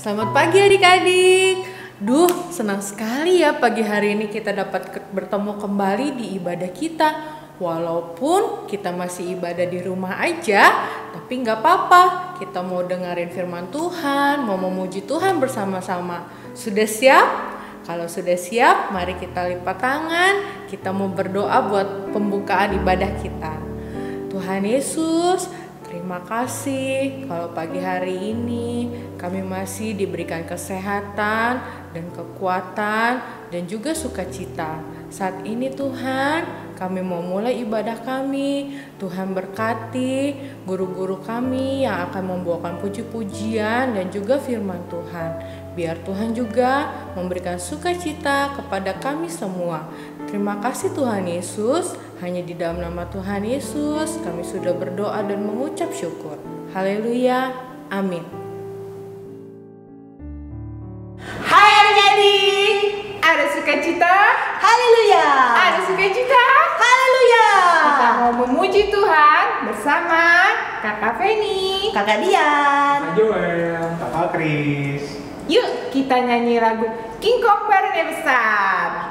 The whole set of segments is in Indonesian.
Selamat pagi adik-adik. Senang sekali ya pagi hari ini kita dapat bertemu kembali di ibadah kita. Walaupun kita masih ibadah di rumah aja, tapi nggak apa-apa. Kita mau dengerin firman Tuhan, mau memuji Tuhan bersama-sama. Sudah siap? Kalau sudah siap, mari kita lipat tangan. Kita mau berdoa buat pembukaan ibadah kita. Tuhan Yesus, terima kasih kalau pagi hari ini kami masih diberikan kesehatan dan kekuatan dan juga sukacita. Saat ini Tuhan, kami mau mulai ibadah kami. Tuhan berkati guru-guru kami yang akan membawakan puji-pujian dan juga firman Tuhan. Biar Tuhan juga memberikan sukacita kepada kami semua. Terima kasih Tuhan Yesus. Hanya di dalam nama Tuhan Yesus kami sudah berdoa dan mengucap syukur. Haleluya. Amin. Hai adik-adik, ada sukacita? Haleluya. Ada sukacita? Haleluya. Kita mau memuji Tuhan bersama Kakak Feni, Kakak Dian, Kak Joel, Kakak Kris. Yuk kita nyanyi lagu King Kong bareng yang besar.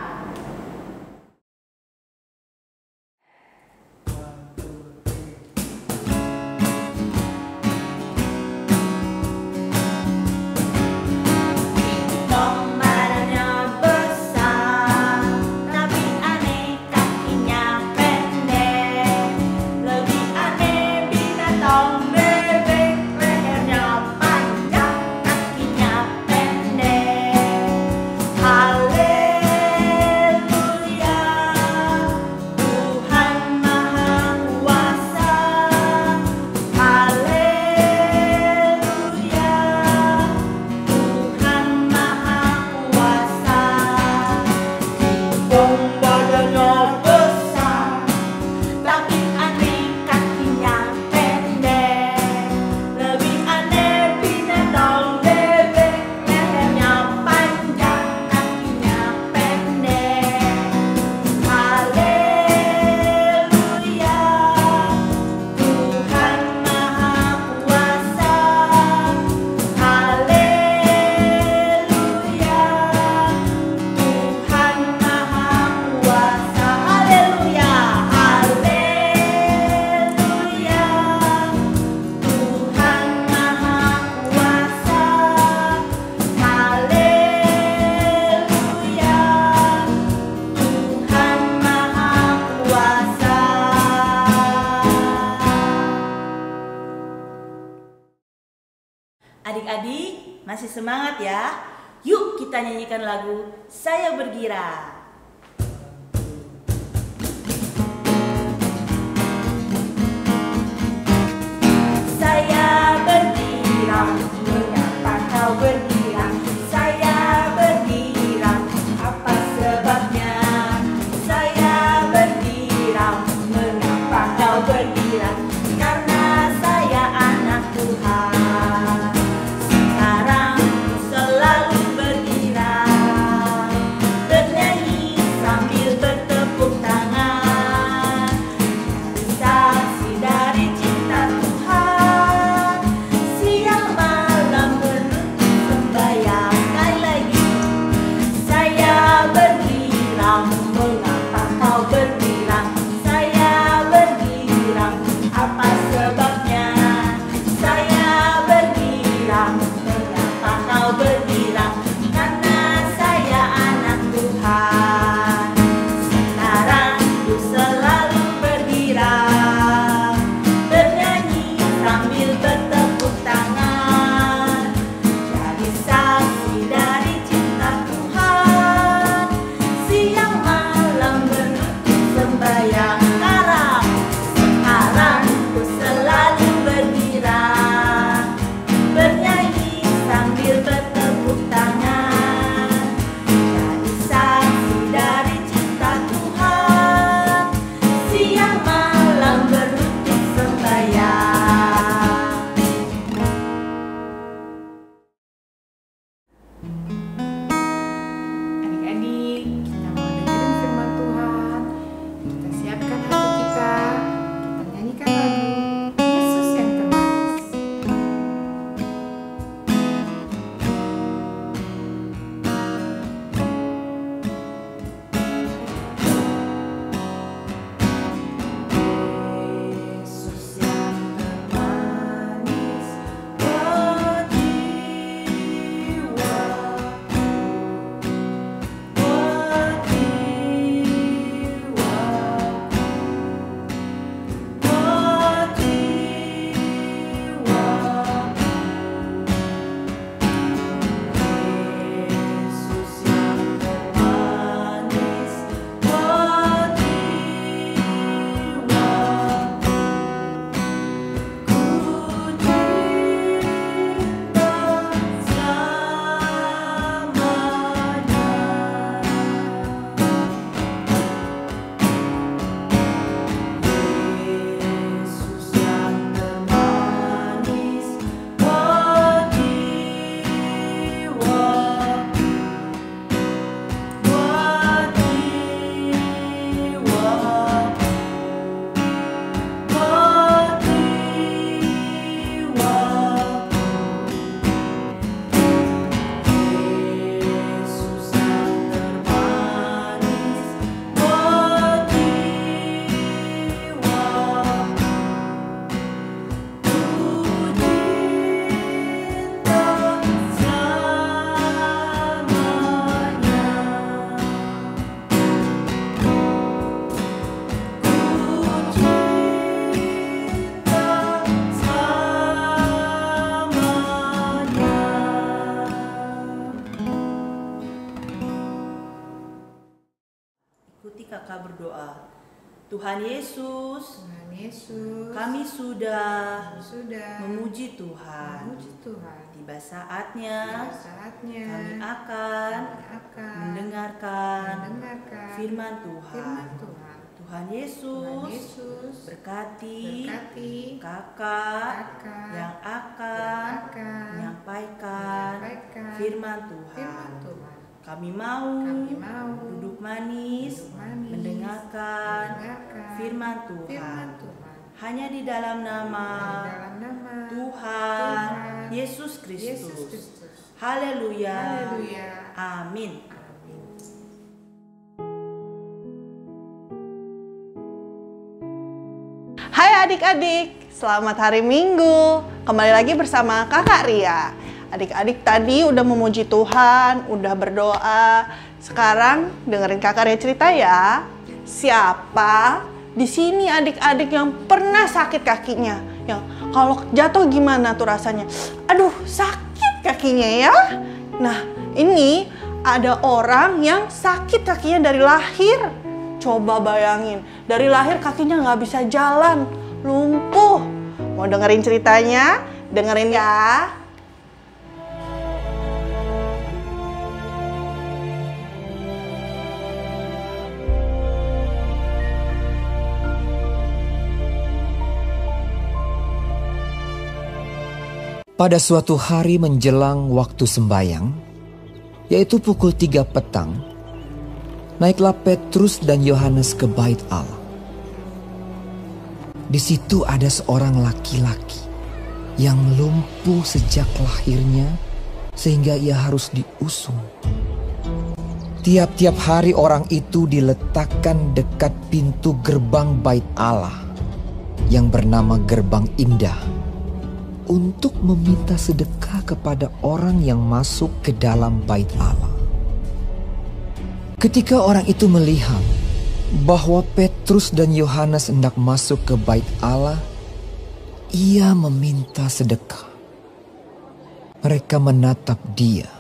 Adik-adik masih semangat ya? Yuk kita nyanyikan lagu Saya Bergira. Saya bergira, mengapa kau bergira? Saya bergira, apa sebabnya? Saya bergira, mengapa kau bergira? Karena saya anak Tuhan. Sekarang selalu bergira, bernyanyi Tuhan Yesus, kami sudah memuji Tuhan. Tiba saatnya kami akan mendengarkan firman Tuhan. Tuhan Yesus berkati kakak yang akan menyampaikan firman Tuhan. Kami mau duduk manis mendengarkan firman Tuhan. Hanya di dalam nama Tuhan Yesus Kristus. Haleluya. Amin. Hai adik-adik, selamat hari Minggu. Kembali lagi bersama Kakak Ria. Adik-adik tadi udah memuji Tuhan, udah berdoa. Sekarang dengerin Kakak Ria cerita ya. Siapa di sini adik-adik yang pernah sakit kakinya? Yang kalau jatuh gimana tuh rasanya? Aduh, sakit kakinya ya. Nah, ini ada orang yang sakit kakinya dari lahir. Coba bayangin, dari lahir kakinya nggak bisa jalan, lumpuh. Mau dengerin ceritanya? Dengerin ya. Pada suatu hari menjelang waktu sembayang, yaitu pukul 3 petang, naiklah Petrus dan Yohanes ke bait Allah. Di situ ada seorang laki-laki yang lumpuh sejak lahirnya sehingga ia harus diusung. Tiap-tiap hari orang itu diletakkan dekat pintu gerbang bait Allah yang bernama Gerbang Indah untuk meminta sedekah kepada orang yang masuk ke dalam bait Allah. Ketika orang itu melihat bahwa Petrus dan Yohanes hendak masuk ke bait Allah, ia meminta sedekah. Mereka menatap dia.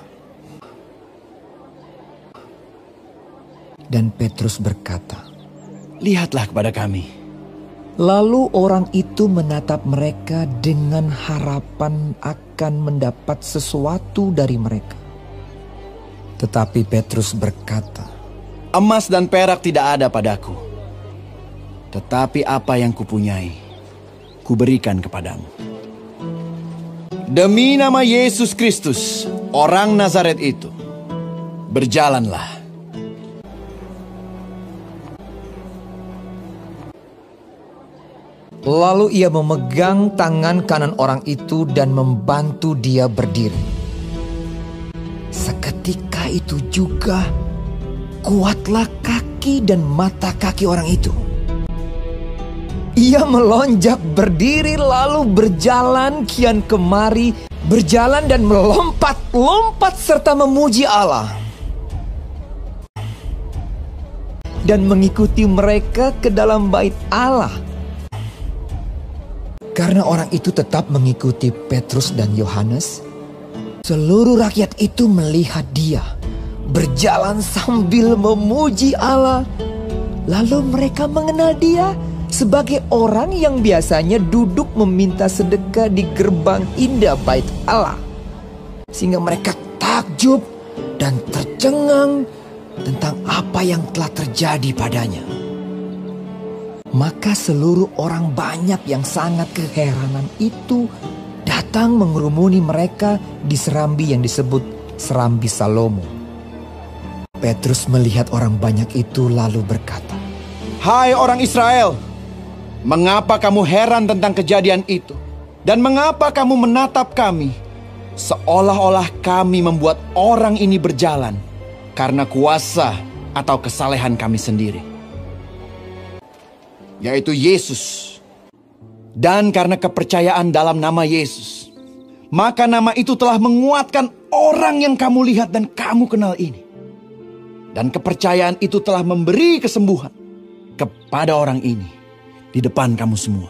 Dan Petrus berkata, "Lihatlah kepada kami." Lalu orang itu menatap mereka dengan harapan akan mendapat sesuatu dari mereka. Tetapi Petrus berkata, "Emas dan perak tidak ada padaku, tetapi apa yang kupunyai, kuberikan kepadamu. Demi nama Yesus Kristus, orang Nazaret itu, berjalanlah." Lalu ia memegang tangan kanan orang itu dan membantu dia berdiri. Seketika itu juga kuatlah kaki dan mata kaki orang itu. Ia melonjak berdiri lalu berjalan kian kemari, berjalan dan melompat-lompat serta memuji Allah. Dan mengikuti mereka ke dalam bait Allah. Karena orang itu tetap mengikuti Petrus dan Yohanes, seluruh rakyat itu melihat dia berjalan sambil memuji Allah. Lalu mereka mengenal dia sebagai orang yang biasanya duduk meminta sedekah di gerbang indah bait Allah. Sehingga mereka takjub dan tercengang tentang apa yang telah terjadi padanya. Maka seluruh orang banyak yang sangat keheranan itu datang mengerumuni mereka di serambi yang disebut Serambi Salomo. Petrus melihat orang banyak itu lalu berkata, "Hai orang Israel, mengapa kamu heran tentang kejadian itu? Dan mengapa kamu menatap kami seolah-olah kami membuat orang ini berjalan karena kuasa atau kesalehan kami sendiri? Yaitu Yesus. Dan karena kepercayaan dalam nama Yesus, maka nama itu telah menguatkan orang yang kamu lihat dan kamu kenal ini. Dan kepercayaan itu telah memberi kesembuhan kepada orang ini di depan kamu semua."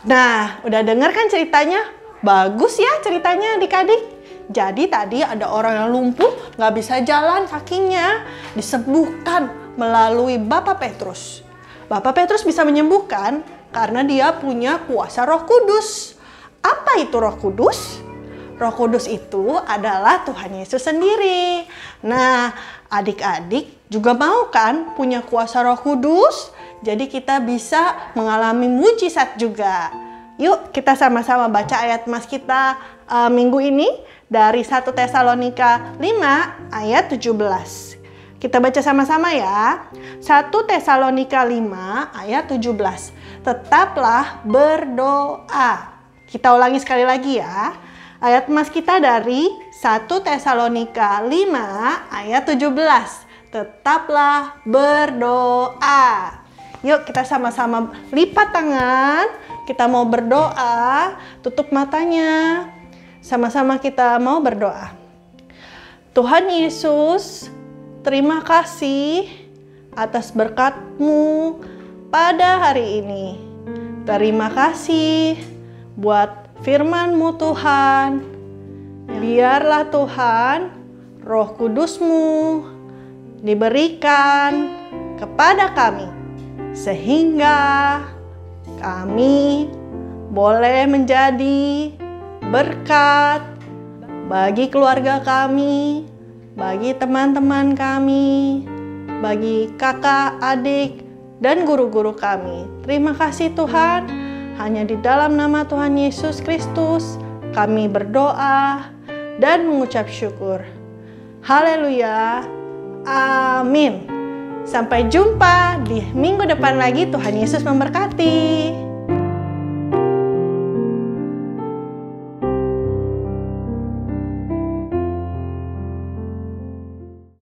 Nah, udah denger kan ceritanya? Bagus ya ceritanya adik-adik. Jadi tadi ada orang yang lumpuh, gak bisa jalan kakinya, disembuhkan melalui Bapak Petrus. Bapak Petrus bisa menyembuhkan karena dia punya kuasa Roh Kudus. Apa itu Roh Kudus? Roh Kudus itu adalah Tuhan Yesus sendiri. Nah, adik-adik juga mau kan punya kuasa Roh Kudus? Jadi kita bisa mengalami mujizat juga. Yuk kita sama-sama baca ayat mas kita minggu ini dari 1 Tesalonika 5 ayat 17. Kita baca sama-sama ya. 1 Tesalonika 5 ayat 17. Tetaplah berdoa. Kita ulangi sekali lagi ya. Ayat mas kita dari 1 Tesalonika 5 ayat 17. Tetaplah berdoa. Yuk kita sama-sama lipat tangan. Kita mau berdoa. Tutup matanya. Sama-sama kita mau berdoa. Tuhan Yesus, terima kasih atas berkat-Mu pada hari ini. Terima kasih buat firman-Mu Tuhan. Biarlah Tuhan Roh Kudus-Mu diberikan kepada kami sehingga kami boleh menjadi berkat bagi keluarga kami, bagi teman-teman kami, bagi kakak, adik, dan guru-guru kami. Terima kasih Tuhan. Hanya di dalam nama Tuhan Yesus Kristus kami berdoa dan mengucap syukur. Haleluya. Amin. Sampai jumpa di minggu depan lagi. Tuhan Yesus memberkati.